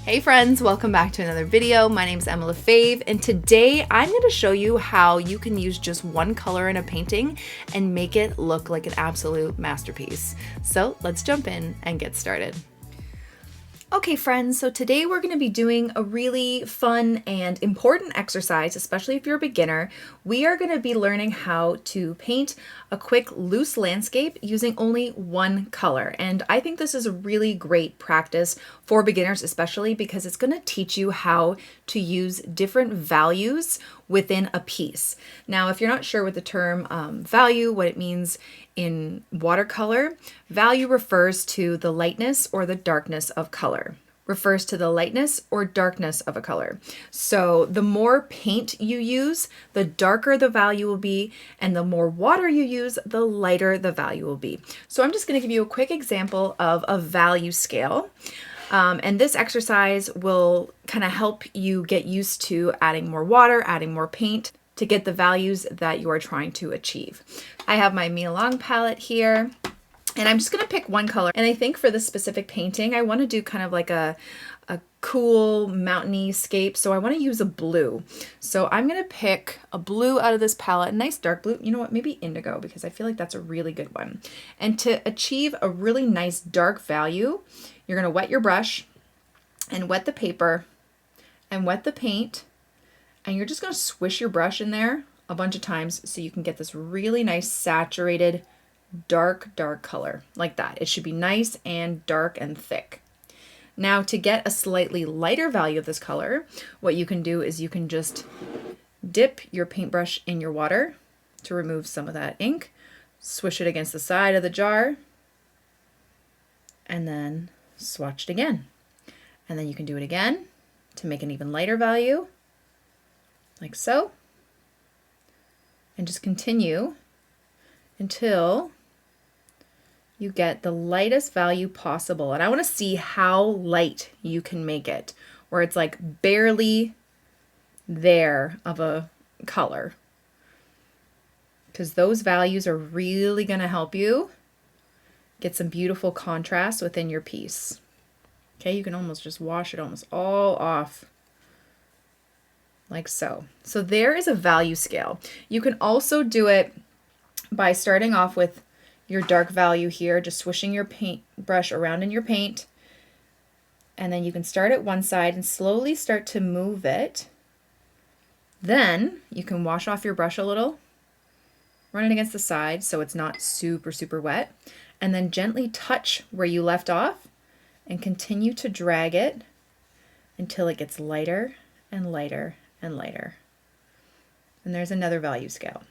Hey friends, welcome back to another video. My name is Emma Lefebvre, and today I'm going to show you how you can use just one color in a painting and make it look like an absolute masterpiece. So let's jump in and get started. Okay friends, so today we're going to be doing a really fun and important exercise, especially if you're a beginner. We are going to be learning how to paint a quick loose landscape using only one color. And I think this is a really great practice for beginners, especially because it's going to teach you how to use different values within a piece. Now, if you're not sure what the term value, what it means in watercolor, value refers to the lightness or the darkness of color. Refers to the lightness or darkness of a color. So the more paint you use, the darker the value will be, and the more water you use, the lighter the value will be. So I'm just going to give you a quick example of a value scale. And this exercise will kind of help you get used to adding more water, adding more paint to get the values that you are trying to achieve. I have my Milan palette here, and I'm just going to pick one color. And I think for this specific painting, I want to do kind of like a cool mountainy scape. So I want to use a blue. So I'm going to pick a blue out of this palette, a nice dark blue. You know what, maybe indigo, because I feel like that's a really good one. And to achieve a really nice dark value, you're going to wet your brush and wet the paper and wet the paint. And you're just going to swish your brush in there a bunch of times so you can get this really nice saturated dark color like that. It should be nice and dark and thick. Now, to get a slightly lighter value of this color, what you can do is you can just dip your paintbrush in your water to remove some of that ink, swish it against the side of the jar, and then swatch it again. And then you can do it again to make an even lighter value, like so, and just continue until you get the lightest value possible. And I want to see how light you can make it, where it's like barely there of a color, because those values are really going to help you get some beautiful contrast within your piece. Okay, you can almost just wash it almost all off like so. So there is a value scale. You can also do it by starting off with your dark value here, just swishing your paint brush around in your paint. And then you can start at one side and slowly start to move it. Then you can wash off your brush a little, run it against the side so it's not super wet, and then gently touch where you left off and continue to drag it until it gets lighter and lighter and lighter. And there's another value scale.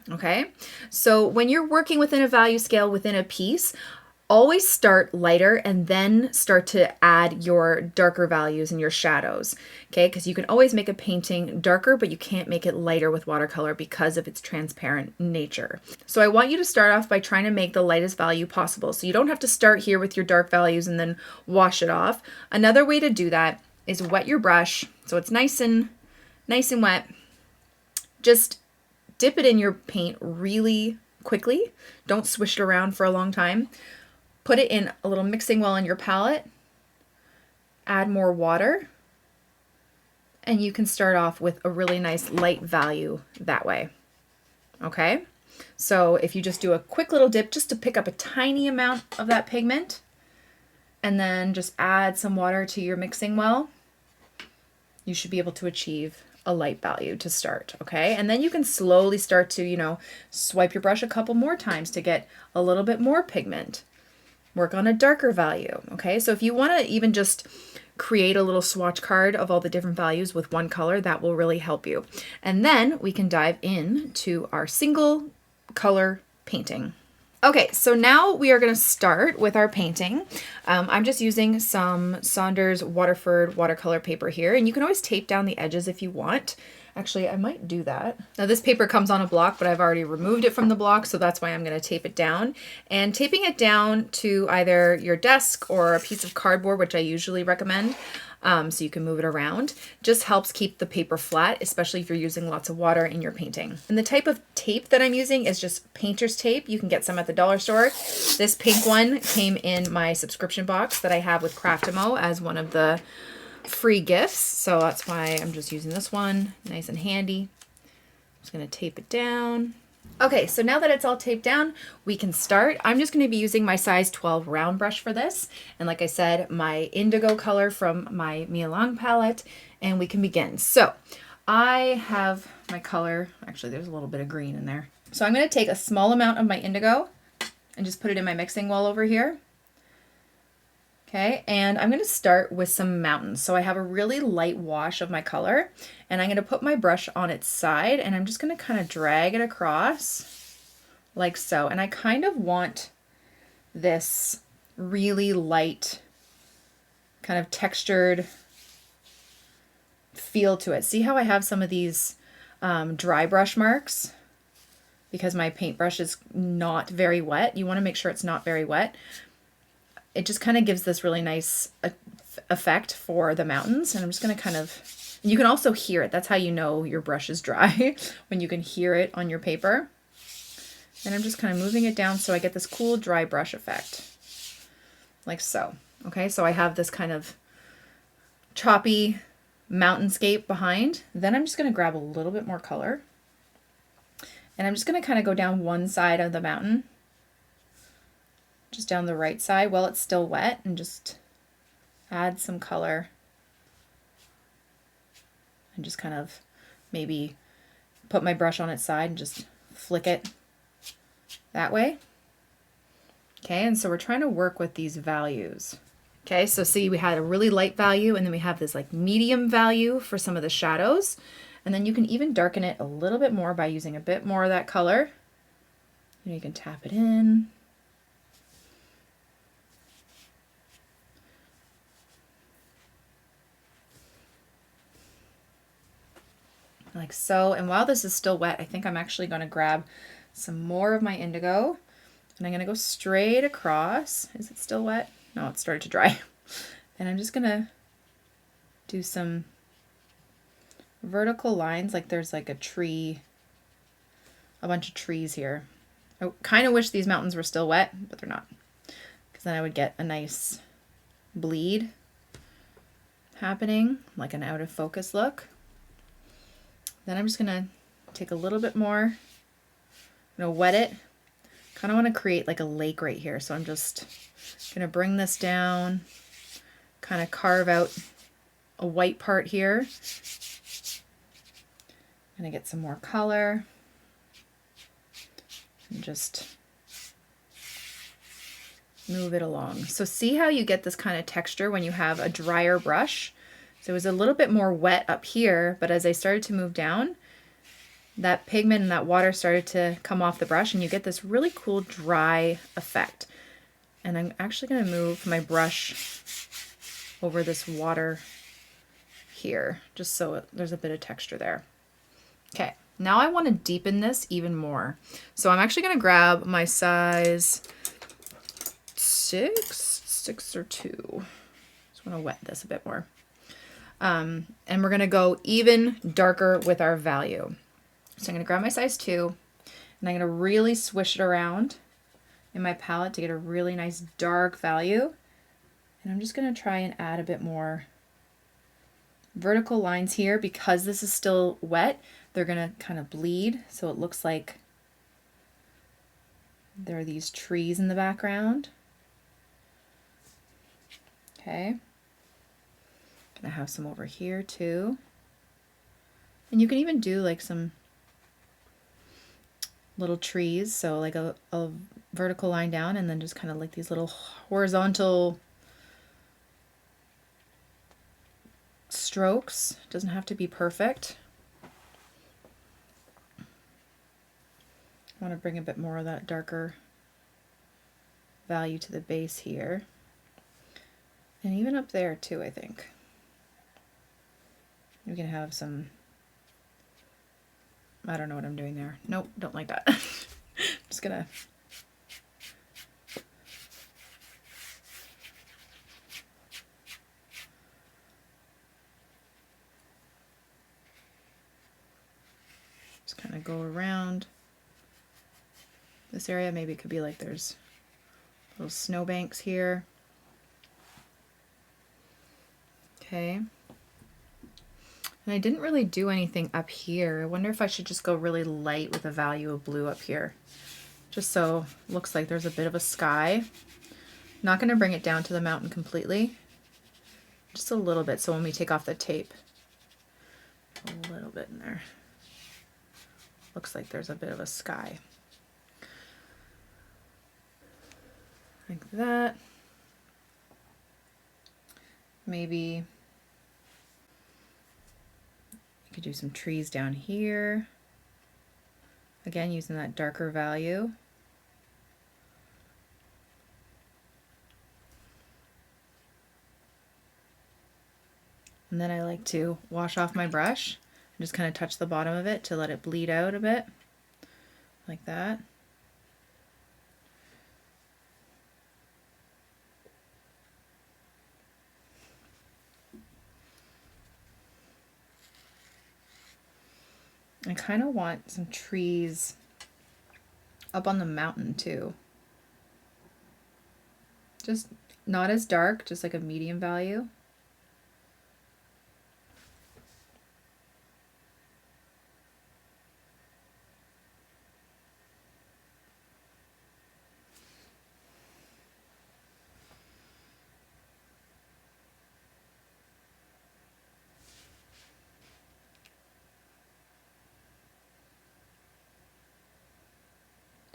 Okay, so when you're working within a value scale within a piece, always start lighter and then start to add your darker values and your shadows. Okay, because you can always make a painting darker, but you can't make it lighter with watercolor because of its transparent nature. So I want you to start off by trying to make the lightest value possible. So you don't have to start here with your dark values and then wash it off. Another way to do that is wet your brush so it's nice and wet. Just dip it in your paint really quickly. Don't swish it around for a long time. Put it in a little mixing well in your palette. Add more water. And you can start off with a really nice light value that way. Okay? So if you just do a quick little dip just to pick up a tiny amount of that pigment, and then just add some water to your mixing well, you should be able to achieve a light value to start, okay? And then you can slowly start to, swipe your brush a couple more times to get a little bit more pigment. Work on a darker value, okay? So if you want to even just create a little swatch card of all the different values with one color, that will really help you. And then we can dive in our single color painting. Okay, so now we are going to start with our painting. I'm just using some Saunders Waterford watercolor paper here, and you can always tape down the edges if you want. Actually, I might do that. Now this paper comes on a block, but I've already removed it from the block, so that's why I'm going to tape it down. And taping it down to either your desk or a piece of cardboard, which I usually recommend, so you can move it around, just helps keep the paper flat, especially if you're using lots of water in your painting. And the type of tape that I'm using is just painter's tape. You can get some at the dollar store. This pink one came in my subscription box that I have with Craftimo as one of the free gifts, so that's why I'm just using this one. Nice and handy. I'm just going to tape it down. Okay, so now that it's all taped down, we can start. I'm just going to be using my size 12 round brush for this, and like I said, my indigo color from my Mia Long palette, and we can begin. So I have my color, actually there's a little bit of green in there. So I'm going to take a small amount of my indigo and just put it in my mixing bowl over here. Okay, and I'm going to start with some mountains. So I have a really light wash of my color, and I'm going to put my brush on its side, and I'm just going to kind of drag it across like so. And I kind of want this really light, kind of textured feel to it. See how I have some of these dry brush marks? Because my paintbrush is not very wet. You want to make sure it's not very wet. It just kind of gives this really nice effect for the mountains. And I'm just going to kind of, you can also hear it. That's how you know your brush is dry, when you can hear it on your paper. And I'm just kind of moving it down so I get this cool dry brush effect, like so. Okay, so I have this kind of choppy mountainscape behind. Then I'm just going to grab a little bit more color. And I'm just going to kind of go down one side of the mountain, just down the right side while it's still wet, and just add some color and just kind of maybe put my brush on its side and just flick it that way. Okay, and so we're trying to work with these values. Okay, so see, we had a really light value, and then we have this like medium value for some of the shadows, and then you can even darken it a little bit more by using a bit more of that color. You can tap it in. Like so. And while this is still wet, I think I'm actually going to grab some more of my indigo, and I'm going to go straight across. Is it still wet? No, it started to dry. And I'm just going to do some vertical lines, like there's like a tree, a bunch of trees here. I kind of wish these mountains were still wet, but they're not, because then I would get a nice bleed happening, like an out of focus look. Then I'm just going to take a little bit more, I'm going to wet it. Kind of want to create like a lake right here. So I'm just going to bring this down, kind of carve out a white part here. I'm going to get some more color and just move it along. So see how you get this kind of texture when you have a drier brush? So it was a little bit more wet up here, but as I started to move down, that pigment and that water started to come off the brush, and you get this really cool dry effect. And I'm actually going to move my brush over this water here, just so there's a bit of texture there. Okay, now I want to deepen this even more. So I'm actually going to grab my size 6 or 2. Just want to wet this a bit more. And we're going to go even darker with our value. So I'm going to grab my size 2, and I'm going to really swish it around in my palette to get a really nice dark value. And I'm just going to try and add a bit more vertical lines here. Because this is still wet, they're going to kind of bleed, so it looks like there are these trees in the background. Okay. Gonna have some over here too. And you can even do like some little trees, so like a vertical line down, and then just kind of like these little horizontal strokes. Doesn't have to be perfect. I want to bring a bit more of that darker value to the base here. And even up there too, I think. We can have some I don't know what I'm doing there. Nope, don't like that. Just gonna kind of go around this area. Maybe it could be like there's little snowbanks here. Okay. And I didn't really do anything up here. I wonder if I should just go really light with a value of blue up here. Just so it looks like there's a bit of a sky. Not going to bring it down to the mountain completely. Just a little bit, so when we take off the tape, a little bit in there. Looks like there's a bit of a sky. Like that. Maybe you could do some trees down here. Again, using that darker value. And then I like to wash off my brush and just kind of touch the bottom of it to let it bleed out a bit, like that. I kind of want some trees up on the mountain too. Just not as dark, just like a medium value.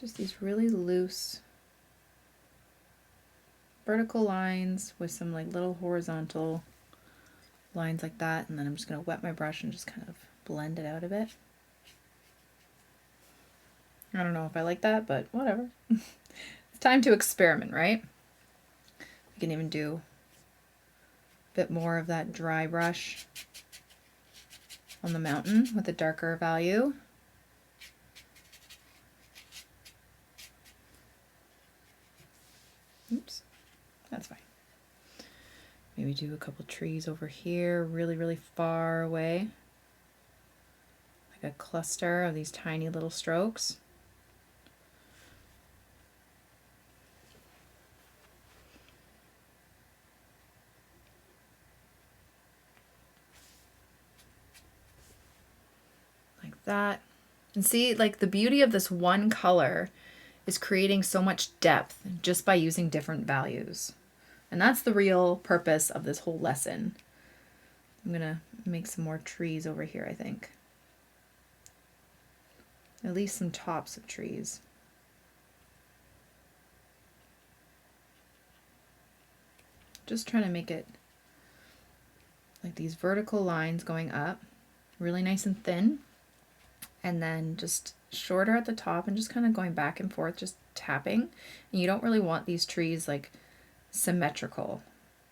Just these really loose vertical lines with some like little horizontal lines like that, and then I'm just going to wet my brush and just kind of blend it out a bit. I don't know if I like that, but whatever. It's time to experiment, right? We can even do a bit more of that dry brush on the mountain with a darker value. Oops, that's fine. Maybe do a couple trees over here, really, really far away. Like a cluster of these tiny little strokes. Like that. And see, like the beauty of this one color is creating so much depth just by using different values. And that's the real purpose of this whole lesson. I'm gonna make some more trees over here, I think. At least some tops of trees. Just trying to make it like these vertical lines going up, really nice and thin, and then just shorter at the top and just kind of going back and forth, just tapping. And you don't really want these trees like symmetrical.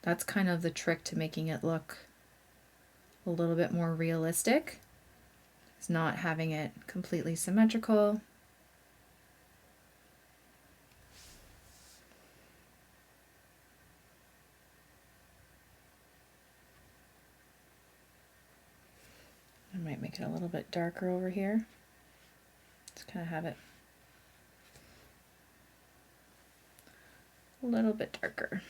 That's kind of the trick to making it look a little bit more realistic. It's not having it completely symmetrical. I might make it a little bit darker over here. Just kind of have it a little bit darker.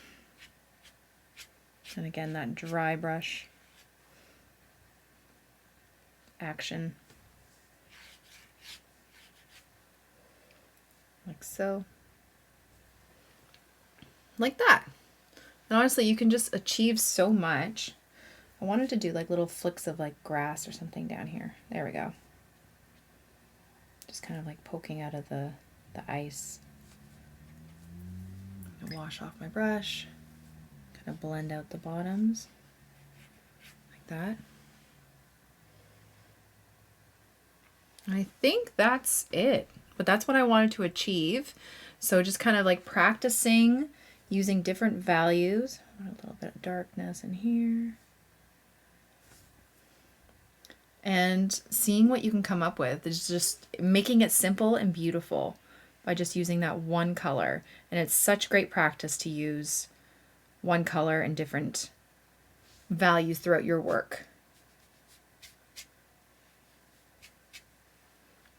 And again, that dry brush action. Like so. Like that. And honestly, you can just achieve so much. I wanted to do like little flicks of like grass or something down here. There we go. Just kind of like poking out of the ice. Wash off my brush. Kind of blend out the bottoms. Like that. And I think that's it. But that's what I wanted to achieve. So just kind of like practicing using different values. A little bit of darkness in here. and seeing what you can come up with. Is just making it simple and beautiful by just using that one color. And it's such great practice to use one color in different values throughout your work.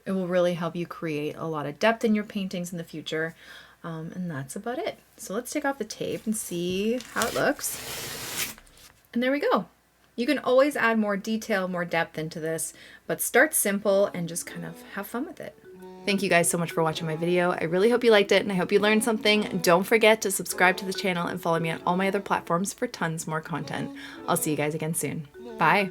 It will really help you create a lot of depth in your paintings in the future. And that's about it. So let's take off the tape and see how it looks. And there we go. You can always add more detail, more depth into this, but start simple and just kind of have fun with it. Thank you guys so much for watching my video. I really hope you liked it and I hope you learned something. Don't forget to subscribe to the channel and follow me on all my other platforms for tons more content. I'll see you guys again soon. Bye.